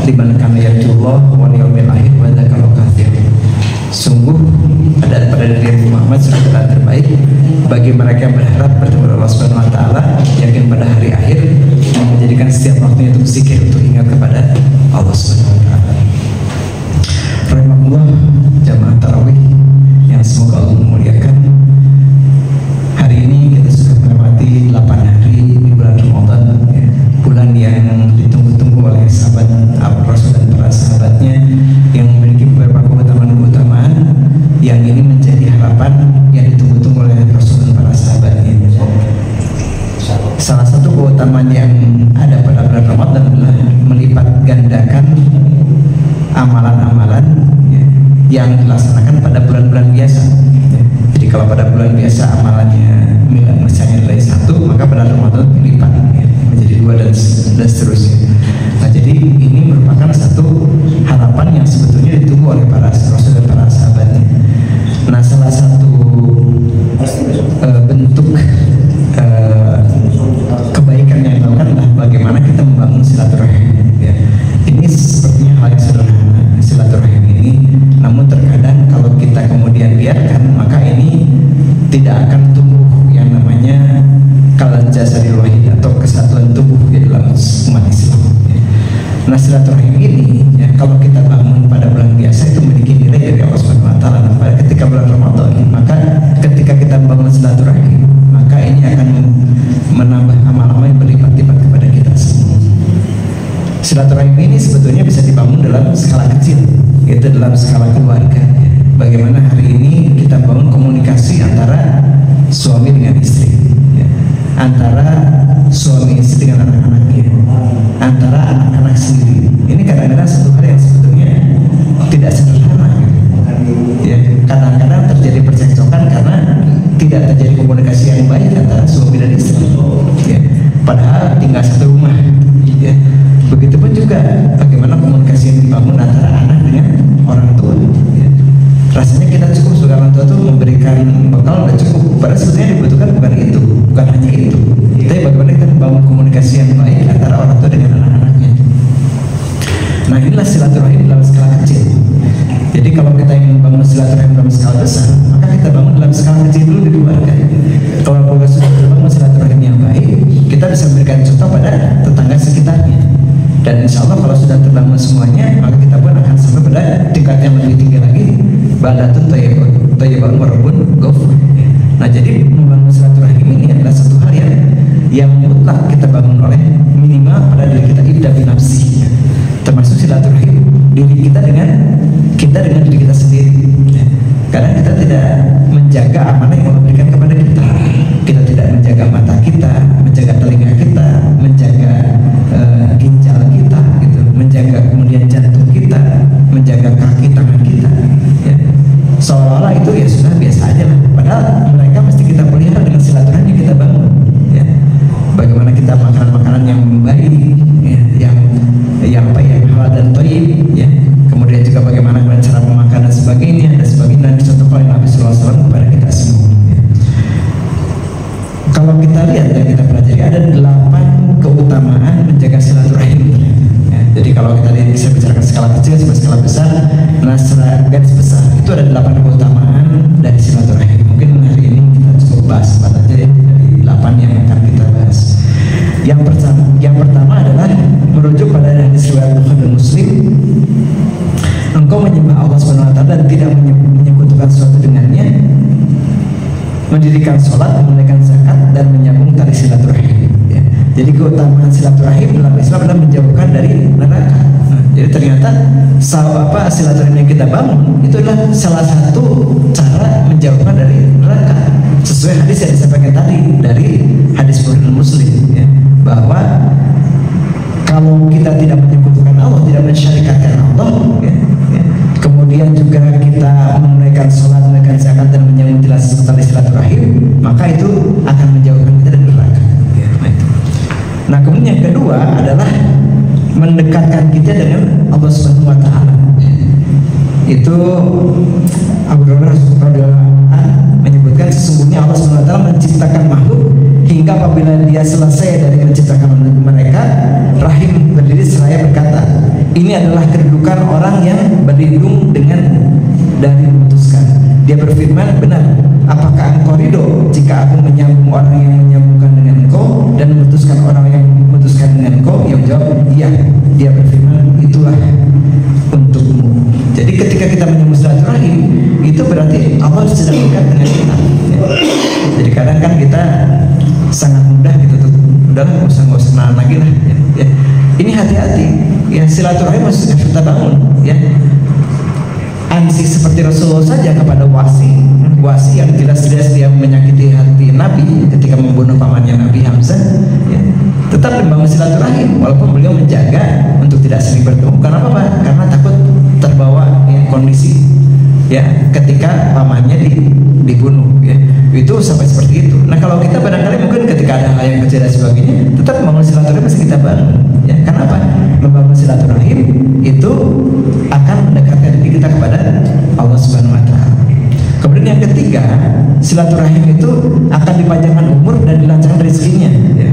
liman kana yarjullah wal yawmil akhir wa dzakara katsir. Sungguh ada pada diri Muhammad sudah terbaik bagi mereka yang berharap bertemu Allah Subhanahu wa taala, yakin pada hari akhir, yang menjadikan setiap waktunya untuk zikir, untuk ingat kepada Allah Subhanahu wa taala. Rahimahullah jamaah tarawih yang semoga Allah memuliakan. Hari ini kita sudah melewati 8 hari di bulan Ramadan, ya, bulan yang ditunggu-tunggu oleh sahabat Rasul dan para sahabatnya, yang memiliki beberapa keutamaan yang ini menjadi harapan yang ditunggu-tunggu oleh Rasul dan para sahabatnya. Salah satu keutamaan yang ada pada bulan Ramadan adalah melipat gandakan amalan-amalan, ya, yang dilaksanakan pada bulan-bulan biasa, ya. Jadi kalau pada bulan biasa amalannya misalnya nilai 1, maka pada Ramadan dilipat, ya, menjadi 2 dan seterusnya. Nah, jadi ini merupakan satu harapan yang sebetulnya ditunggu oleh para Rasul dan para sahabatnya. Nah, salah satu bentuk kebaikan yang dilakukan adalah bagaimana kita membangun silaturahim, ya. Ini sepertinya hal yang sederhana, silaturahim ini, namun terkadang kalau kita kemudian biarkan, maka ini tidak akan tumbuh yang namanya kalal jasadil wahid atau kesatuan tubuh di dalam umat Islam, ya. Nah, silaturahim ini, ya, kalau kita bangun pada bulan biasa itu memiliki nilai dari Allah Subhanahu wa taala. Nah, pada ketika bulan Ramadan, maka ketika kita membangun silaturahim, maka ini akan menambah amal-amal yang berlipat-lipat kepada kita semua. Silaturahim ini sebetulnya bisa dibangun dalam skala kecil, yaitu dalam skala keluarga. Bagaimana hari ini kita bangun komunikasi antara suami dengan istri, ya, antara suami istri dengan anak-anaknya, antara anak-anak sendiri. Ini kadang-kadang satu hal yang sebetulnya tidak sederhana, ya. Kadang-kadang terjadi percekcokan karena tidak terjadi komunikasi yang baik antara suami dan istri, ya. Padahal tinggal satu rumah, ya. Begitupun juga bagaimana komunikasi yang dibangun antara anak dengan orang tua, ya. Rasanya kita cukup sebagai orang tua itu memberikan bekal dan cukup, padahal sebetulnya dibutuhkan bukan itu, bukan hanya itu, tapi bagaimana kita membangun komunikasi yang baik antara orang tua dengan anak-anaknya. Nah, inilah silaturahim dalam skala kecil. Jadi kalau kita ingin membangun silaturahim dalam skala besar, maka kita bangun dalam skala kecil dulu di keluarga. Kalau keluarga sudah terbangun silaturahim yang baik, kita bisa memberikan contoh pada tetangga sekitarnya. Dan insya Allah kalau sudah terbangun semuanya, maka kita pun akan sampai pada tingkat yang lebih tinggi lagi, badatun thayyibun warabun ghafur. Nah, jadi membangun silaturahim ini adalah satu hal yang mutlak kita bangun oleh minimal pada diri kita, ibda binafsi, termasuk silaturahim diri kita dengan diri kita sendiri. Karena kita tidak menjaga amanah yang Allah berikan kepada kita. Kita tidak menjaga mata kita, menjaga telinga kita, menjaga ginjal kita, gitu, menjaga kemudian jantung kita, menjaga kaki tangan kita, ya. Seolah-olah itu ya sudah biasa aja lah. Padahal mereka mesti kita pelihara dengan silaturahim yang kita bangun, ya. Bagaimana kita makanan-makanan yang baik, ya, yang halal dan thayyib, ya. Kemudian juga bagaimana cara memakan dan sebagainya dan dicontohkan oleh Nabi Sallallahu Alaihi Wasallam kepada kita semua, ya. Kalau kita lihat dan kita pelajari, ada 8 keutamaan menjaga silaturahim, ya. Jadi kalau kita lihat, bisa bicarakan skala kecil sampai skala besar. Nah, secara garis besar itu ada 8 keutamaan dari silaturahim. Mungkin hari ini kita cukup bahas 4 aja, ya, dari 8 yang akan kita bahas. Yang pertama adalah merujuk pada hadis riwayat Bukhari dan Muslim. Engkau menyembah Allah Subhanahu wa taala dan tidak menyekutukan sesuatu dengannya, mendirikan sholat, menunaikan zakat, dan menyambung tali silaturahim, ya. Jadi keutamaan silaturahim dalam Islam adalah menjauhkan dari neraka. Nah, jadi ternyata silaturahim yang kita bangun itu adalah salah satu cara menjauhkan dari neraka, sesuai hadis yang disampaikan tadi dari hadis Bukhari dan Muslim, ya, bahwa kalau kita tidak menyekutukan Allah, tidak mensyarikatkan Allah, ya, kemudian juga kita menunaikan sholat, menunaikan zakat, dan menyambung tali silaturahim, maka itu akan menjauhkan kita dari neraka, ya. Nah, kemudian yang kedua adalah mendekatkan kita dengan Allah Subhanahu wa taala. Itu Abu Hurairah menyebutkan sesungguhnya Allah Subhanahu wa taala menciptakan makhluk hingga apabila dia selesai dari menciptakan mereka, rahim berdiri seraya berkata, Ini adalah kedudukan orang yang berlindung dengan dari memutuskan. Dia berfirman, benar, apakah engkau ridho jika aku menyambung orang yang menyambungkan dengan engkau dan memutuskan orang yang memutuskan dengan engkau? Yang jawab, iya. Dia berfirman, itulah untukmu. Jadi ketika kita menyambung silaturahim, itu berarti Allah sedang dekat dengan kita. Jadi kadang kan kita sangat mudah gitu tuh, udahlah nggak usah kenalan lagi lah. Ya. Ini hati-hati. Ya, silaturahim harus kita bangun. Ya, ansi seperti Rasulullah saja kepada wasi yang jelas-jelas dia menyakiti hati Nabi ketika membunuh pamannya Nabi Hamzah, ya, tetap membangun silaturahim walaupun beliau menjaga untuk tidak sering bertemu. Karena apa? Karena takut terbawa ya, kondisi ya ketika pamannya dibunuh ya, itu sampai seperti itu. Nah kalau kita barangkali mungkin ketika ada hal yang kecil dan sebagainya, tetap membangun silaturahim masih kita bangun ya. Karena apa? Membangun silaturahim itu akan mendekatkan diri kita kepada Allah Subhanahu wa Ta'ala. Kemudian yang ketiga, silaturahim itu akan dipanjangkan umur dan dilancarkan rezekinya ya.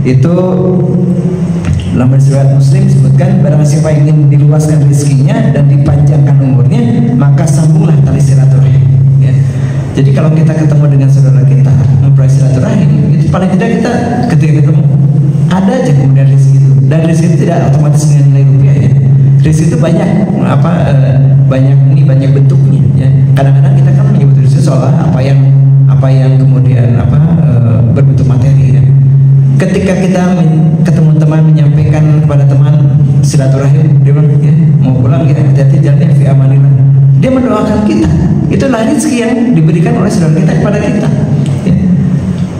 Itu dalam riwayat Muslim disebutkan, barang siapa ingin diluaskan rezekinya dan dipanjangkan umurnya, maka sambunglah tali silaturahim ya. Jadi kalau kita ketemu dengan saudara kita memperoleh silaturahim, itu paling tidak kita ketika ketemu ada aja kemudian rezeki itu, dan rezeki itu tidak otomatis dengan nilai rupiah ya. Rezeki itu banyak banyak bentuknya ya. Kadang-kadang kita kan menyebut rezeki seolah apa yang kemudian berbentuk materi ya. Ketika kita ketemu teman menyampaikan kepada teman silaturahim, dia bilang ya, mau pulang ya, hati-hati jalannya fi amanillah. Dia mendoakan kita. Itulah rezeki yang diberikan oleh saudara kita kepada kita. Ya.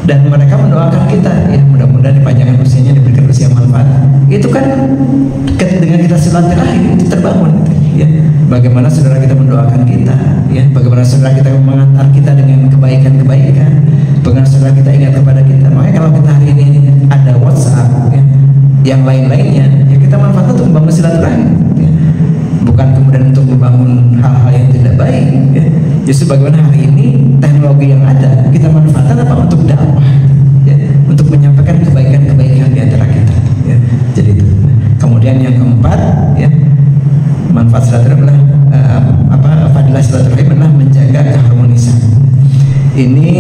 Dan mereka mendoakan kita ya, mudah-mudahan dipanjangkan usianya, diberikan usia manfaat. Itu kan dengan kita silaturahim itu terbangun ya. Bagaimana saudara kita mendoakan kita ya, bagaimana saudara kita mengantar kita dengan kebaikan-kebaikan, bagaimana saudara kita ingat kepada kita. Makanya kalau kita hari ini ada WhatsApp ya, yang lain-lainnya ya, kita manfaatkan untuk membangun silaturahim ya. Bukan kemudian untuk membangun hal-hal yang tidak baik ya. Justru bagaimana hari ini teknologi yang ada kita manfaatkan apa? Untuk dakwah ya, untuk menyampaikan kebaikan-kebaikan di antara kita ya. Jadi itu. Kemudian yang keempat ya, manfaat silaturahim adalah fadilah silaturahim adalah menjaga keharmonisan. Ini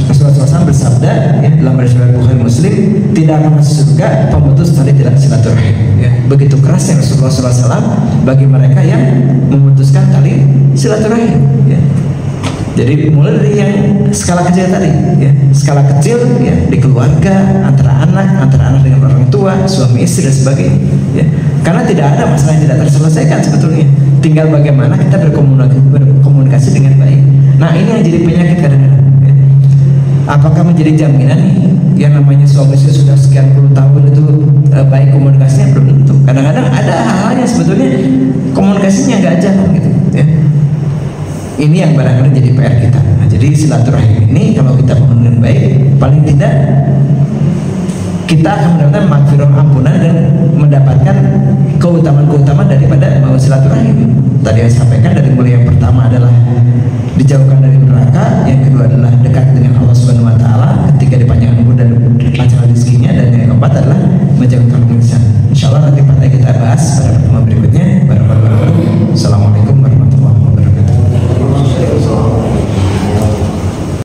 Rasulullah SAW bersabda ya, dalam riwayat Bukhari Muslim, tidak akan masuk surga pemutus tali silaturahim ya. Begitu kerasnya Rasulullah SAW bagi mereka yang memutuskan tali silaturahim ya. Jadi mulai dari yang skala kecil tadi ya, skala kecil ya, di keluarga, antara anak dengan orang tua, suami istri dan sebagainya ya. Karena tidak ada masalah yang tidak terselesaikan sebetulnya, tinggal bagaimana kita berkomunikasi dengan baik. Nah ini yang jadi penyakit kadang-kadang ya. Apakah menjadi jaminan nih yang namanya suami istri sudah sekian puluh tahun itu baik komunikasinya? Belum tentu. Kadang-kadang ada hal-hal yang sebetulnya komunikasinya nggak jalan gitu ya. Ini yang barangkali jadi PR kita. Nah, jadi silaturahim ini kalau kita bangun dengan baik, paling tidak kita akan mendapatkan maghfirah, ampunan, dan mendapatkan keutamaan daripada bangun silaturahim. Tadi saya sampaikan, dari mulai yang pertama adalah dijauhkan dari neraka, yang kedua adalah dekat dengan Allah Subhanahu wa Ta'ala ketika dipanjangkan umur dan dilancarkan rezekinya, dan yang keempat adalah menjauhkan